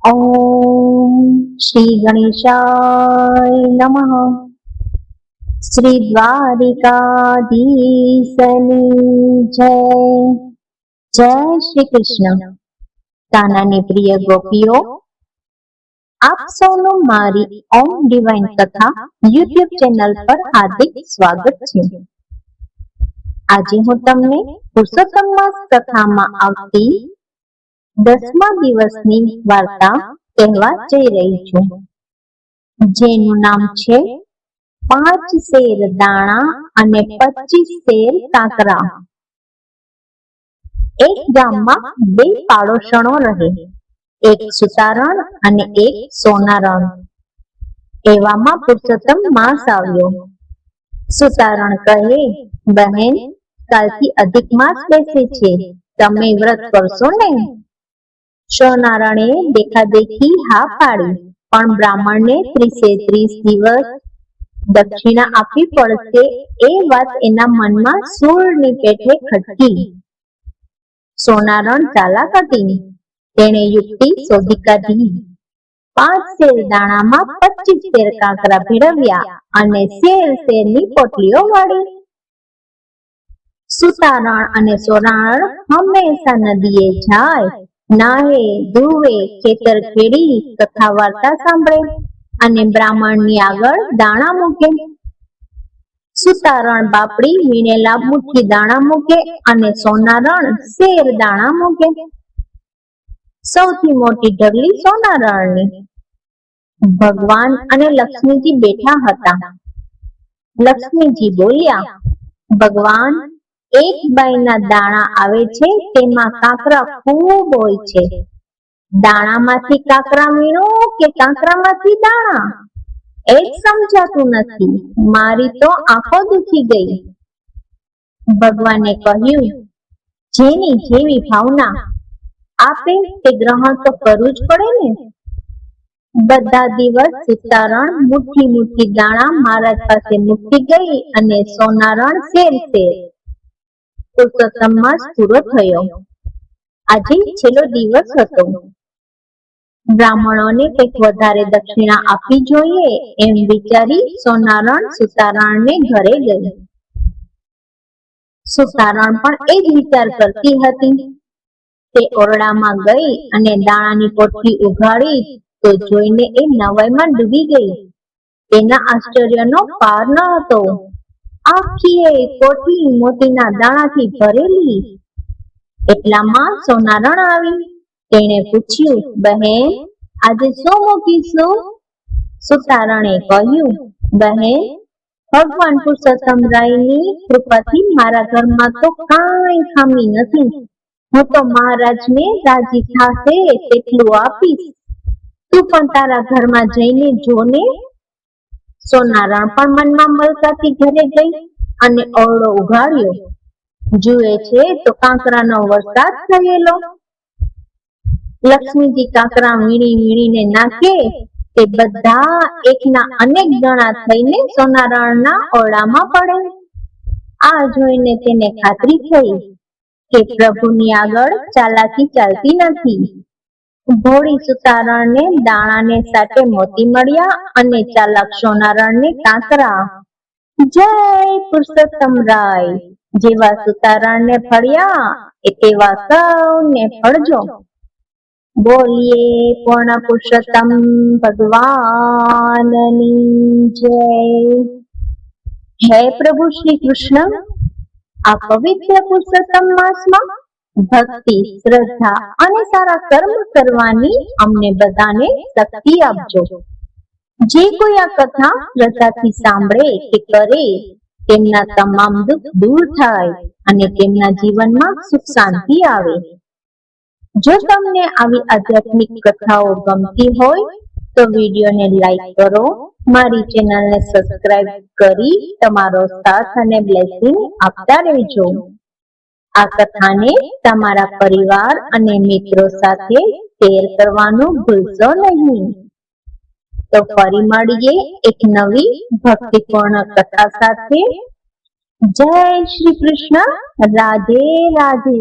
ओम श्री गणेशाय नमः। श्री द्वारिकाधीशनी जय। जय श्री कृष्ण। तानानी प्रिय गोपीओ, आप सौનું મારી ઓમ ડિવાઇન કથા યુટ્યુબ ચેનલ પર હાર્દિક સ્વાગત છે। આજે હું તમને પુરુષોત્તમ માસ કથામાં આવતી 10મા દિવસની વાર્તા કહેવા જઈ રહી છું, જેનું નામ છે 5 શેર દાણા અને 25 શેર કાંકરા। એક ગામમાં 2 પાડોશણો રહે, એક સુતારણ અને એક સોનારણ। એવામાં પુરુષોત્તમ માસ આવ્યો। સુતારણ કહે, બહેન, કાલથી અધિક માસ બેસે છે, તમે વ્રત કરશો ને? સોનારણે દેખાદેખી હા પાડી, પણ બ્રાહ્મણને 30 દિવસ દક્ષિણા આપવી પડશે એ વાત એના મનમાં સૂળની પેઠે ખટકી। સોનારણ ચાલાક હતી, તેણે યુક્તિ શોધી કાઢી। 5 શેર દાણામાં 25 શેર કાંકરા ભેળવ્યા અને શેરની પોટલીઓ વાળી। સુતારણ અને સોનારણ હંમેશા નદીએ જાય, નાહે ધુવે, ખેતર ખેડી કથા વાર્તા સાંભળે અને બ્રાહ્મણની આગળ દાણા મૂકે। સુતારણ બાપડી વીણેલા મુઠ્ઠી દાણા મૂકે અને સોનારણ શેર દાણા મૂકે। સૌથી મોટી ઢગલી સોનારણની। ભગવાન અને લક્ષ્મીજી બેઠા હતા। લક્ષ્મીજી બોલ્યા, ભગવાન, એક બાઈના દાણા આવે છે, તેમાં કાંકરા ખૂબ હોય છે। દાણામાંથી કાંકરા વીણો કે કાંકરામાંથી દાણા, એ જ સમજાતું નથી। મારી તો આંખો દુખી ગઈ। ભગવાને કહ્યું, જેની જેવી ભાવના આપે તે ગ્રહણ તો કરવું જ પડે ને। બધા દિવસ સુતારણ મુઠ્ઠી દાણા મહારાજ પાસે મૂકી ગઈ અને સોનારણ શેર। પુરુષોત્તમ માસ પૂરો થયો। આજે છેલ્લો દિવસ હતો। બ્રાહ્મણોને કંઈક વધારે દક્ષિણા આપવી જોઈએ એમ વિચારી સોનારણ સુતારણને ઘરે ગઈ। સુતારણ પણ એ જ વિચાર કરતી હતી। તે ઓરડામાં ગઈ અને દાણાની પોટલી ઉઘાડી તો જોઈને એ નવાઈમાં ડૂબી ગઈ। તેના આશ્ચર્યનો પાર ન હતો। આખી કોઠી મોતીના દાણાથી ભરેલી। એટલામાં સોનારણ આવી। તેણે પૂછ્યું, બહેન, આજે શું મૂકીશું? સુતારણે કહ્યું, બહેન, ભગવાન પુરુષોત્તમ રાયની કૃપાથી મારા ઘરમાં તો કાંઈ ખામી નથી। હું તો મહારાજને રાજી થાશે તેટલું આપીશ। તું પણ તારા ઘરમાં જઈને જો ને। સોનારણ પણ મનમાં મલકાતી ઘરે ગઈ અને ઓરડો ઉઘાડ્યો। જુએ છે તો કાંકરાનો વરસાદ થયેલો। લક્ષ્મીજી કાંકરા વીણીને નાખે તે બધા એકના અનેક ગણા થઈને સોનારણના ઓરડામાં પડે। આ જોઈને તેને ખાતરી થઈ કે પ્રભુની આગળ ચાલાકી ચાલતી નથી। ભોળી સુતારણને દાણાને સાટે મોતી મળ્યા અને ચાલાક સોનારણને કાંકરા। જય પુરુષોત્તમ રાય। જેવા સુતારણને ફળ્યા તેવા સૌને ફળજો। બોલીએ પૂર્ણ પુરુષોત્તમ ભગવાનની જય। હે પ્રભુ શ્રી કૃષ્ણ, આ પવિત્ર પુરુષોત્તમ માસમાં ભક્તિ, શ્રદ્ધા અને સારા કર્મ કરવાની અમને બધાને શક્તિ આપજો। જે કોઈ આ કથા શ્રદ્ધાથી સાંભળે કે કરે, તેમના તમામ દુઃખ દૂર થાય અને તેમના જીવનમાં સુખ શાંતિ આવે। જો તમને આવી આધ્યાત્મિક કથાઓ ગમતી હોય તો વિડીયોને લાઈક કરો, મારી ચેનલને સબસ્ક્રાઇબ કરી તમારો સાથ અને બ્લેસિંગ આપતા રહેજો। આ કથાને તમારા પરિવાર અને મિત્રો સાથે શેર કરવાનું ભૂલશો નહીં। તો ફરી મળીએ એક નવી ભક્તિપૂર્ણ કથા સાથે। જય શ્રી કૃષ્ણ। રાધે રાધે।